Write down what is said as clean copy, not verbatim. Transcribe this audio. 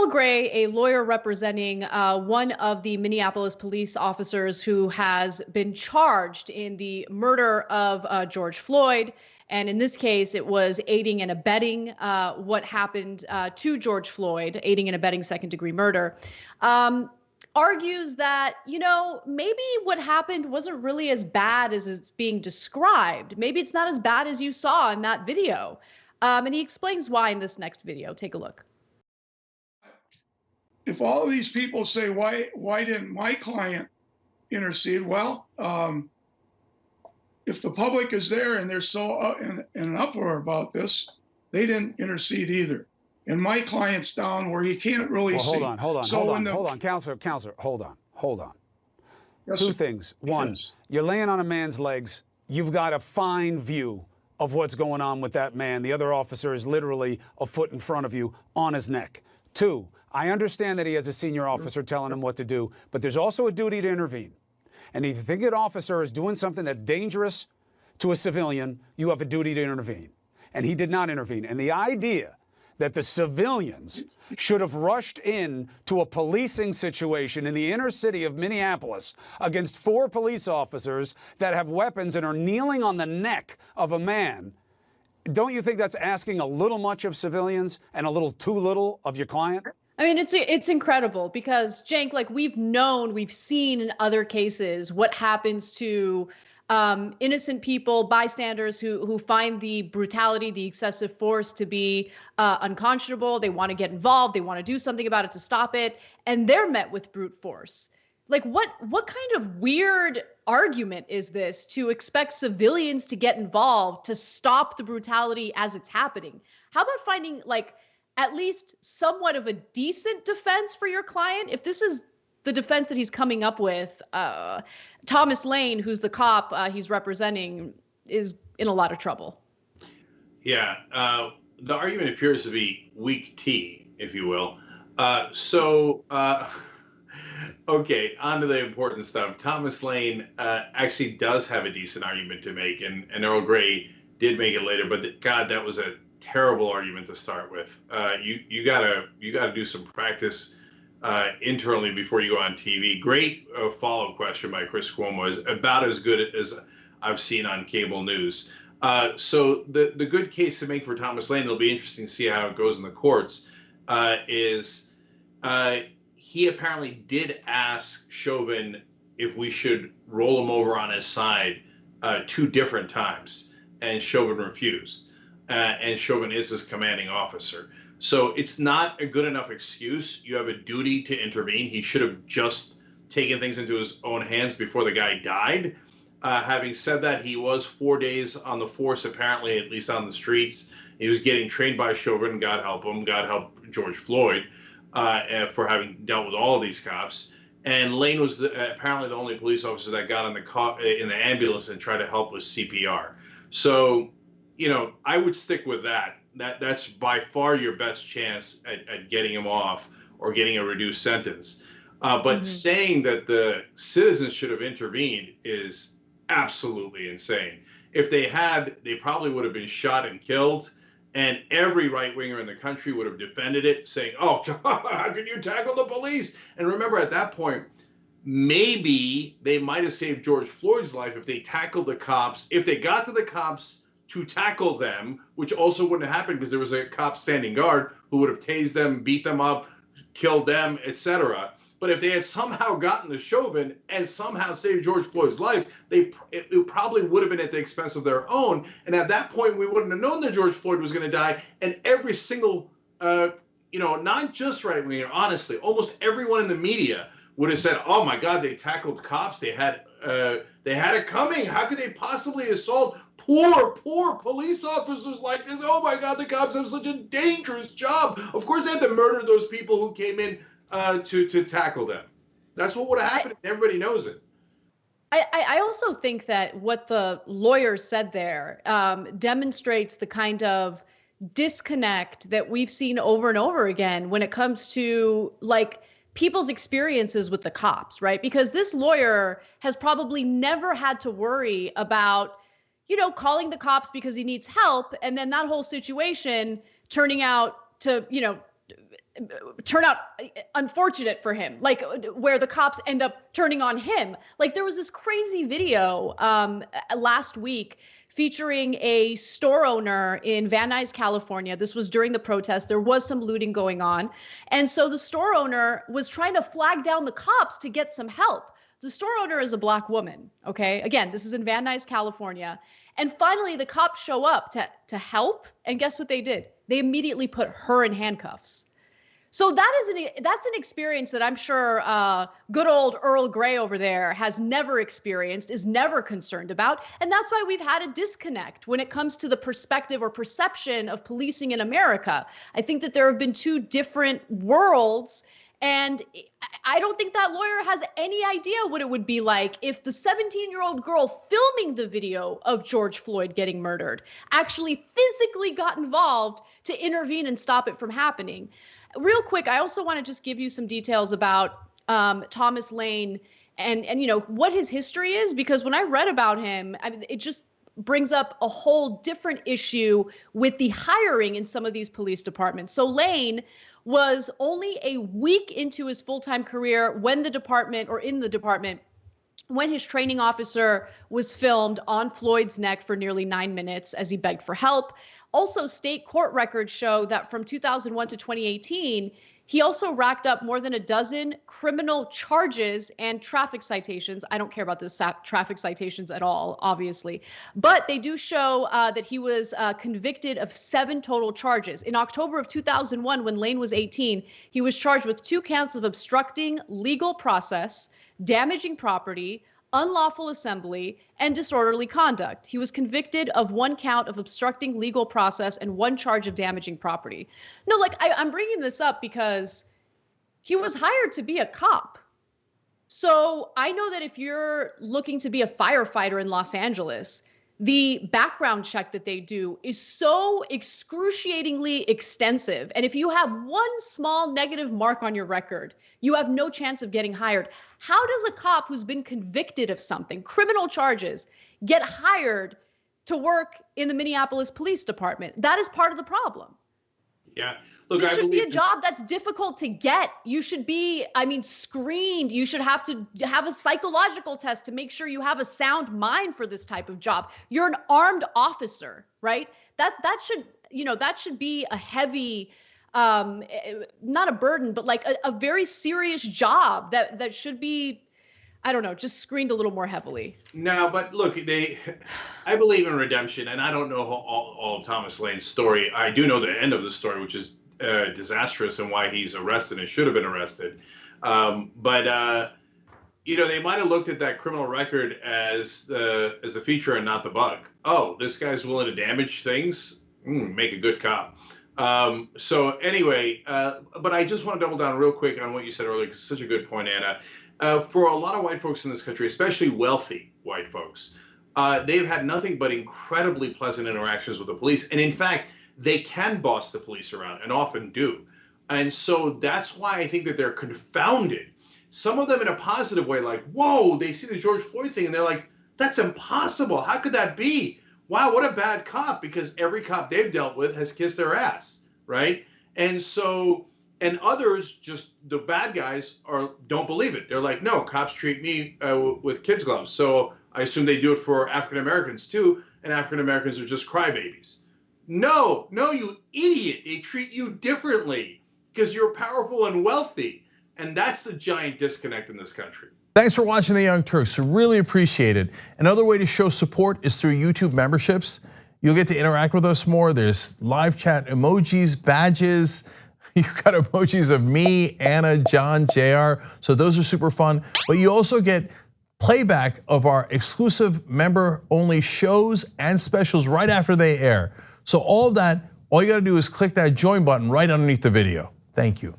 Earl Gray, a lawyer representing one of the Minneapolis police officers who has been charged in the murder of George Floyd. And in this case, it was aiding and abetting what happened to George Floyd, aiding and abetting second-degree murder. Argues that, maybe what happened wasn't really as bad as it's being described. Maybe it's not as bad as you saw in that video. And he explains why in this next video. Take a look. If all of these people say, why didn't my client intercede? Well, if the public is there and they're so in an uproar about this, they didn't intercede either. And my client's down where he can't really see. Hold on, Counselor, hold on. Yes, Two things. One, yes. You're laying on a man's legs. You've got a fine view of what's going on with that man. The other officer is literally a foot in front of you on his neck. Two, I understand that he has a senior officer telling him what to do, but there's also a duty to intervene. And if you think an officer is doing something that's dangerous to a civilian, you have a duty to intervene. And he did not intervene. And the idea that the civilians should have rushed in to a policing situation in the inner city of Minneapolis against 4 police officers that have weapons and are kneeling on the neck of a man, don't you think that's asking a little much of civilians and a little too little of your client? I mean, it's incredible because, Cenk, like we've seen in other cases what happens to innocent people, bystanders who find the brutality, the excessive force to be unconscionable. They want to get involved. They want to do something about it to stop it. And they're met with brute force. Like what kind of weird argument is this to expect civilians to get involved to stop the brutality as it's happening? How about finding at least somewhat of a decent defense for your client? If this is the defense that he's coming up with, Thomas Lane, who's the cop he's representing, is in a lot of trouble. Yeah, the argument appears to be weak tea, if you will. Okay, on to the important stuff. Thomas Lane actually does have a decent argument to make, and Earl Gray did make it later, but God, that was a terrible argument to start with. You gotta do some practice internally before you go on TV. Great follow-up question by Chris Cuomo, is about as good as I've seen on cable news. So the good case to make for Thomas Lane, it'll be interesting to see how it goes in the courts, is he apparently did ask Chauvin if we should roll him over on his side 2 different times, and Chauvin refused. And Chauvin is his commanding officer. So it's not a good enough excuse. You have a duty to intervene. He should have just taken things into his own hands before the guy died. Having said that, he was 4 days on the force, apparently, at least on the streets. He was getting trained by Chauvin, God help him, God help George Floyd, for having dealt with all of these cops. And Lane was apparently the only police officer that got in the ambulance and tried to help with CPR. So, I would stick with that. That's by far your best chance at getting him off or getting a reduced sentence. But saying that the citizens should have intervened is absolutely insane. If they had, they probably would have been shot and killed. And every right-winger in the country would have defended it, saying, oh, God, how can you tackle the police? And remember, at that point, maybe they might have saved George Floyd's life if they tackled the cops, if they got to the cops to tackle them, which also wouldn't have happened because there was a cop standing guard who would have tased them, beat them up, killed them, etc. But if they had somehow gotten to Chauvin and somehow saved George Floyd's life, it probably would have been at the expense of their own. And at that point, we wouldn't have known that George Floyd was going to die. And every single, not just right-winger, honestly, almost everyone in the media would have said, oh, my God, they tackled cops. They had it coming. How could they possibly assault poor police officers like this? Oh, my God, the cops have such a dangerous job. Of course, they had to murder those people who came in to tackle them. That's what would have happened. Everybody knows it. I also think that what the lawyer said there demonstrates the kind of disconnect that we've seen over and over again when it comes to people's experiences with the cops, right? Because this lawyer has probably never had to worry about, calling the cops because he needs help, and then that whole situation turning out to, turn out unfortunate for him, like where the cops end up turning on him. Like there was this crazy video last week featuring a store owner in Van Nuys, California. This was during the protest. There was some looting going on. And so the store owner was trying to flag down the cops to get some help. The store owner is a Black woman, okay? Again, this is in Van Nuys, California. And finally, the cops show up to help. And guess what they did? They immediately put her in handcuffs. So that's an experience that I'm sure good old Earl Grey over there has never experienced, is never concerned about. And that's why we've had a disconnect when it comes to the perspective or perception of policing in America. I think that there have been two different worlds. And I don't think that lawyer has any idea what it would be like if the 17-year-old girl filming the video of George Floyd getting murdered actually physically got involved to intervene and stop it from happening. Real quick, I also want to just give you some details about Thomas Lane and you know what his history is, because when I read about him, I mean, it just brings up a whole different issue with the hiring in some of these police departments. So Lane was only a week into his full-time career when the department, or in the department, when his training officer was filmed on Floyd's neck for nearly 9 minutes as he begged for help. Also, state court records show that from 2001 to 2018, he also racked up more than a dozen criminal charges and traffic citations. I don't care about those traffic citations at all, obviously, but they do show that he was convicted of 7 total charges. In October of 2001, when Lane was 18, he was charged with 2 counts of obstructing legal process, damaging property, unlawful assembly, and disorderly conduct. He was convicted of 1 count of obstructing legal process and 1 charge of damaging property. No, like I'm bringing this up because he was hired to be a cop. So I know that if you're looking to be a firefighter in Los Angeles, the background check that they do is so excruciatingly extensive. And if you have 1 small negative mark on your record, you have no chance of getting hired. How does a cop who's been convicted of something, criminal charges, get hired to work in the Minneapolis Police Department? That is part of the problem. Yeah. Look, this should be a job that's difficult to get. You should be, screened. You should have to have a psychological test to make sure you have a sound mind for this type of job. You're an armed officer, right? That should be a heavy, not a burden, but like a very serious job that should be, I don't know, just screened a little more heavily. No, but look, I believe in redemption, and I don't know all of Thomas Lane's story. I do know the end of the story, which is disastrous and why he's arrested and should have been arrested. But they might have looked at that criminal record as the feature and not the bug. Oh, this guy's willing to damage things. Make a good cop. So anyway, but I just want to double down real quick on what you said earlier, because it's such a good point, Anna. For a lot of white folks in this country, especially wealthy white folks, they've had nothing but incredibly pleasant interactions with the police. And in fact, they can boss the police around and often do. And so that's why I think that they're confounded. Some of them in a positive way, like, whoa, they see the George Floyd thing and they're like, that's impossible. How could that be? Wow, what a bad cop, because every cop they've dealt with has kissed their ass, right? And so, and others, just the bad guys, don't believe it. They're like, no, cops treat me with kids' gloves. So I assume they do it for African Americans too, and African Americans are just crybabies. No, you idiot. They treat you differently because you're powerful and wealthy. And that's the giant disconnect in this country. Thanks for watching The Young Turks. Really appreciate it. Another way to show support is through YouTube memberships. You'll get to interact with us more. There's live chat emojis, badges. You've got emojis of me, Anna, John, JR. So those are super fun. But you also get playback of our exclusive member-only shows and specials right after they air. So all of that, all you gotta do is click that join button right underneath the video. Thank you.